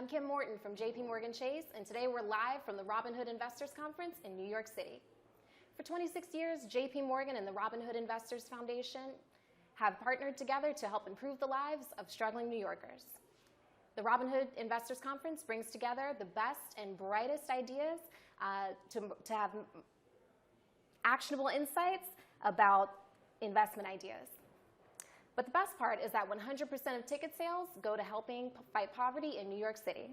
I'm Kim Morton from JPMorgan Chase, and today we're live from the Robinhood Investors Conference in New York City. For 26 years, JPMorgan and the Robinhood Investors Foundation have partnered together to help improve the lives of struggling New Yorkers. The Robinhood Investors Conference brings together the best and brightest ideas to have actionable insights about investment ideas. But the best part is that 100% of ticket sales go to helping fight poverty in New York City.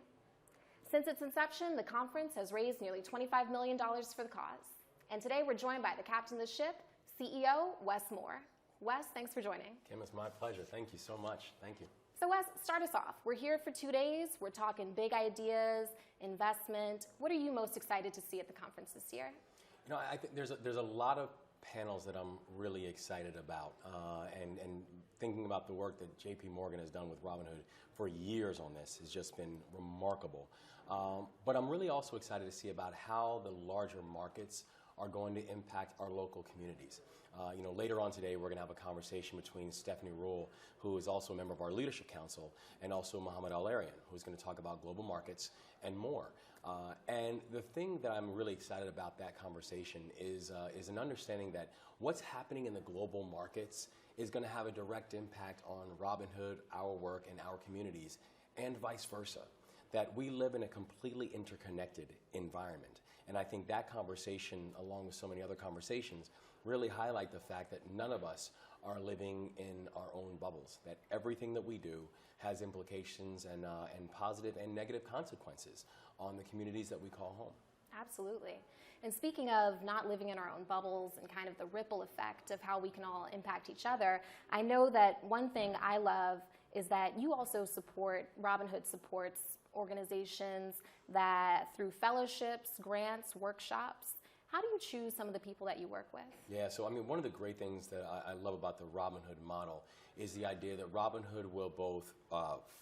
Since its inception, the conference has raised nearly $25 million for the cause. And today we're joined by the captain of the ship, CEO Wes Moore. Wes, thanks for joining. Kim, it's my pleasure. Thank you so much. Thank you. So Wes, start us off. We're here for 2 days. We're talking big ideas, investment. What are you most excited to see at the conference this year? You know, I think there's a lot of panels that I'm really excited about, and thinking about the work that JPMorgan has done with Robinhood for years on this has just been remarkable. But I'm really also excited to see about how the larger markets are going to impact our local communities. You know, later on today, we're going to have a conversation between Stephanie Rule, who is also a member of our Leadership Council, and also Mohammed Al-Arian, who's going to talk about global markets and more. And the thing that I'm really excited about that conversation is an understanding that what's happening in the global markets is going to have a direct impact on Robinhood, our work, and our communities, and vice versa. That we live in a completely interconnected environment. And I think that conversation, along with so many other conversations, really highlight the fact that none of us are living in our own bubbles, that everything that we do has implications and positive and negative consequences on the communities that we call home. Absolutely. And speaking of not living in our own bubbles and kind of the ripple effect of how we can all impact each other, I know that one thing I love is that you also support, Robinhood supports organizations that through fellowships, grants, workshops. How do you choose some of the people that you work with? Yeah, so I mean, one of the great things that I love about the Robinhood model is the idea that Robinhood will both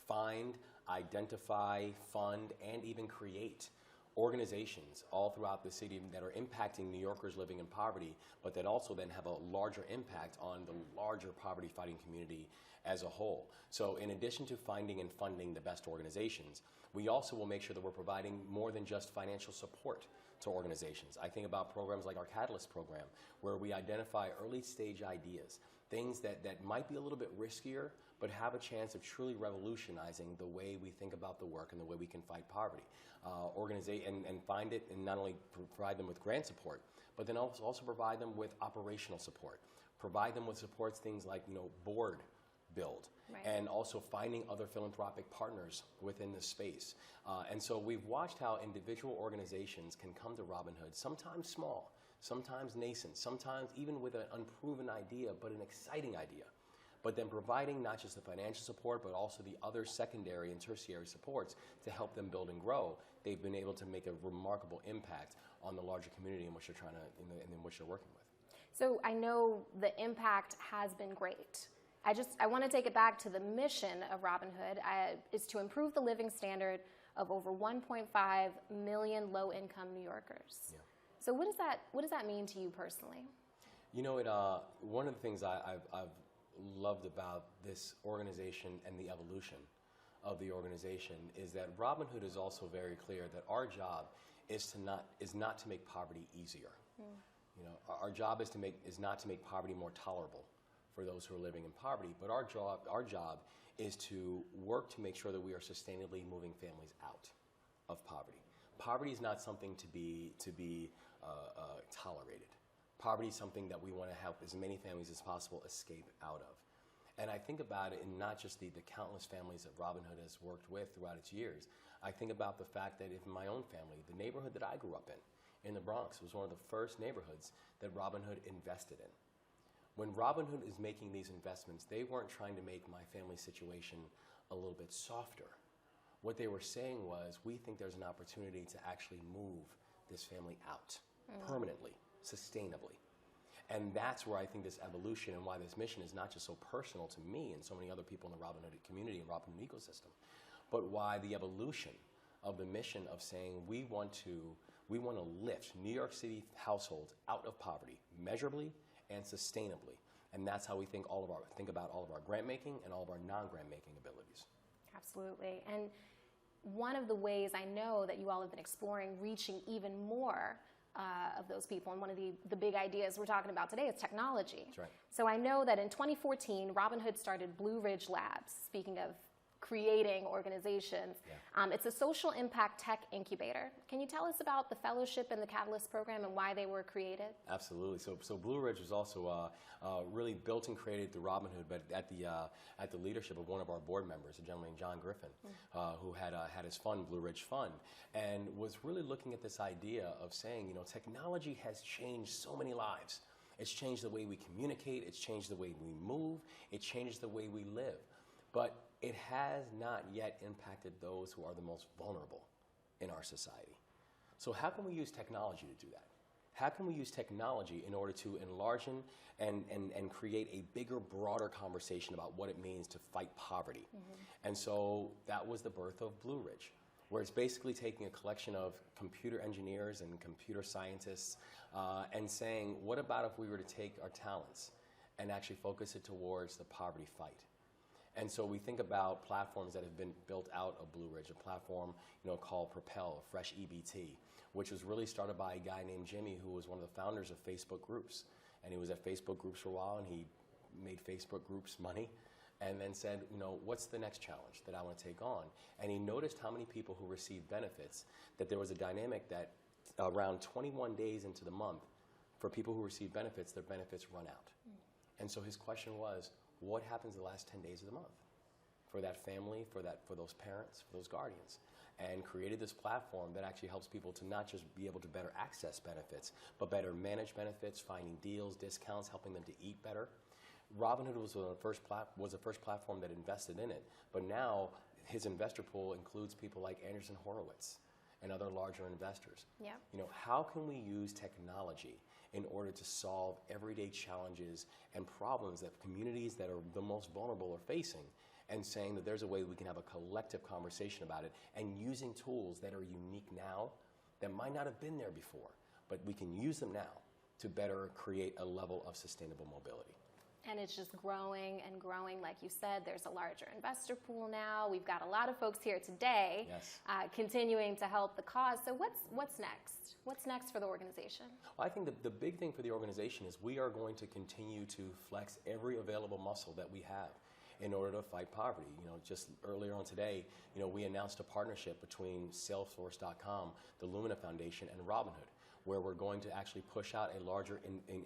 find, identify, fund, and even create organizations all throughout the city that are impacting New Yorkers living in poverty, but that also then have a larger impact on the larger poverty-fighting community as a whole. So in addition to finding and funding the best organizations, we also will make sure that we're providing more than just financial support to organizations. I think about programs like our Catalyst program, where we identify early stage ideas, things that might be a little bit riskier, but have a chance of truly revolutionizing the way we think about the work and the way we can fight poverty. And find it, and not only provide them with grant support, but then also provide them with operational support. Provide them with supports, things like, you know, board build, right, and also finding other philanthropic partners within the space. And so we've watched how individual organizations can come to Robinhood, sometimes small, sometimes nascent, sometimes even with an unproven idea, but an exciting idea. But then providing not just the financial support, but also the other secondary and tertiary supports to help them build and grow. They've been able to make a remarkable impact on the larger community in which they're trying to, in which they're working with. So I know the impact has been great. I want to take it back to the mission of Robinhood is to improve the living standard of over 1.5 million low-income New Yorkers. Yeah. So what does that mean to you personally? You know, one of the things I've loved about this organization and the evolution of the organization is that Robinhood is also very clear that our job is not to make poverty easier. You know, our job is not to make poverty more tolerable for those who are living in poverty, but our job is to work to make sure that we are sustainably moving families out of poverty. Poverty is not something to be tolerated. Poverty is something that we want to help as many families as possible escape out of. And I think about it in not just the countless families that Robinhood has worked with throughout its years. I think about the fact that in my own family, the neighborhood that I grew up in the Bronx, was one of the first neighborhoods that Robinhood invested in. When Robinhood is making these investments, they weren't trying to make my family's situation a little bit softer. What they were saying was, we think there's an opportunity to actually move this family out permanently, sustainably. And that's where I think this evolution and why this mission is not just so personal to me and so many other people in the Robinhood community and Robinhood ecosystem, but why the evolution of the mission of saying we want to lift New York City households out of poverty measurably and sustainably. And that's how we think about all of our grant making and all of our non-grant making abilities. Absolutely. And one of the ways I know that you all have been exploring reaching even more of those people, and one of the big ideas we're talking about today is technology. That's right. So I know that in 2014, Robinhood started Blue Ridge Labs, speaking of creating organizations. Yeah. It's a social impact tech incubator. Can you tell us about the fellowship and the Catalyst program and why they were created? Absolutely. So Blue Ridge was also really built and created through Robinhood, but at the leadership of one of our board members, a gentleman named John Griffin, who had his fund, Blue Ridge Fund, and was really looking at this idea of saying, technology has changed so many lives. It's changed the way we communicate. It's changed the way we move. It changes the way we live. But it has not yet impacted those who are the most vulnerable in our society. So how can we use technology to do that? How can we use technology in order to enlarge and create a bigger, broader conversation about what it means to fight poverty? And so that was the birth of Blue Ridge, where it's basically taking a collection of computer engineers and computer scientists and saying, what about if we were to take our talents and actually focus it towards the poverty fight? And so we think about platforms that have been built out of Blue Ridge, a platform called Propel, Fresh EBT, which was really started by a guy named Jimmy, who was one of the founders of Facebook Groups. And he was at Facebook Groups for a while, and he made Facebook Groups money, and then said, what's the next challenge that I want to take on? And he noticed how many people who received benefits, that there was a dynamic that around 21 days into the month, for people who receive benefits, their benefits run out. And so his question was, what happens the last 10 days of the month for that family, for those parents, for those guardians? And created this platform that actually helps people to not just be able to better access benefits, but better manage benefits, finding deals, discounts, helping them to eat better. Robinhood was the first platform that invested in it, but now his investor pool includes people like Andreessen Horowitz and other larger investors. Yeah. How can we use technology in order to solve everyday challenges and problems that communities that are the most vulnerable are facing, and saying that there's a way we can have a collective conversation about it, and using tools that are unique now that might not have been there before, but we can use them now to better create a level of sustainable mobility. And it's just growing and growing. Like you said, there's a larger investor pool now. We've got a lot of folks here today. Yes. Continuing to help the cause. So what's next? What's next for the organization? Well, I think the big thing for the organization is we are going to continue to flex every available muscle that we have in order to fight poverty. Just earlier on today, we announced a partnership between Salesforce.com, the Lumina Foundation, and Robinhood, where we're going to actually push out a larger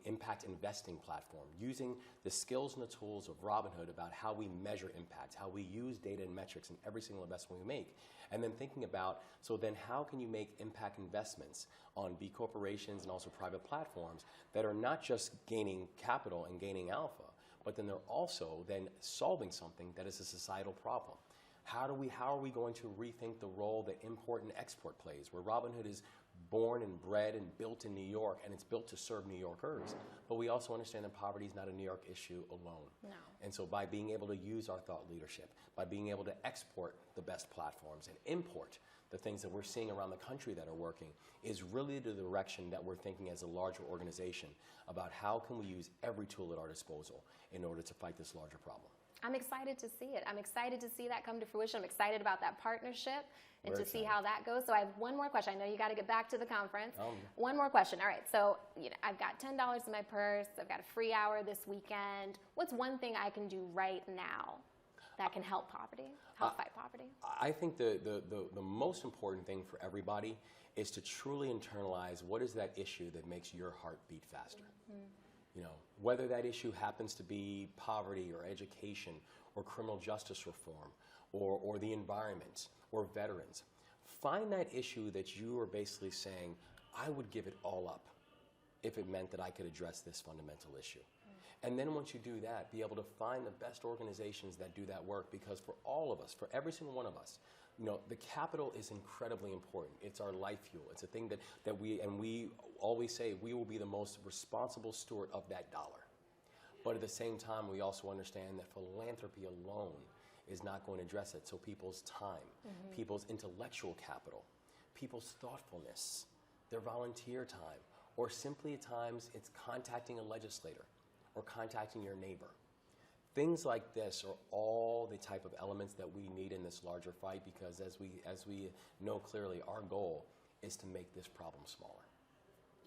impact investing platform using the skills and the tools of Robinhood about how we measure impact, how we use data and metrics in every single investment we make, and then thinking about, so then how can you make impact investments on B corporations and also private platforms that are not just gaining capital and gaining alpha, but then they're also then solving something that is a societal problem. How are we going to rethink the role that import and export plays, where Robinhood is born and bred and built in New York, and it's built to serve New Yorkers, but we also understand that poverty is not a New York issue alone. No. And so by being able to use our thought leadership, by being able to export the best platforms and import the things that we're seeing around the country that are working, is really the direction that we're thinking as a larger organization about how can we use every tool at our disposal in order to fight this larger problem. I'm excited to see it. I'm excited to see that come to fruition. I'm excited about that partnership and Very to see excited. how that goes. So I have one more question. I know you got to get back to the conference. One more question. All right. So I've got $10 in my purse. I've got a free hour this weekend. What's one thing I can do right now that can help fight poverty? I think the most important thing for everybody is to truly internalize what is that issue that makes your heart beat faster. Whether that issue happens to be poverty or education or criminal justice reform or the environment or veterans. Find that issue that you are basically saying, I would give it all up if it meant that I could address this fundamental issue. And then once you do that, be able to find the best organizations that do that work, because for all of us, for every single one of us, the capital is incredibly important. It's our life fuel. It's a thing that we always say we will be the most responsible steward of that dollar. But at the same time, we also understand that philanthropy alone is not going to address it. So people's time, people's intellectual capital, people's thoughtfulness, their volunteer time, or simply at times it's contacting a legislator or contacting your neighbor. Things like this are all the type of elements that we need in this larger fight, because as we know clearly, our goal is to make this problem smaller.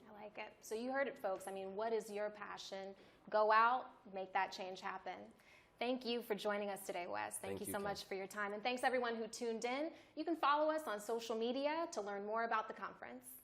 I like it. So you heard it, folks. I mean, what is your passion? Go out, make that change happen. Thank you for joining us today, Wes. Thank you so much for your time. And thanks everyone who tuned in. You can follow us on social media to learn more about the conference.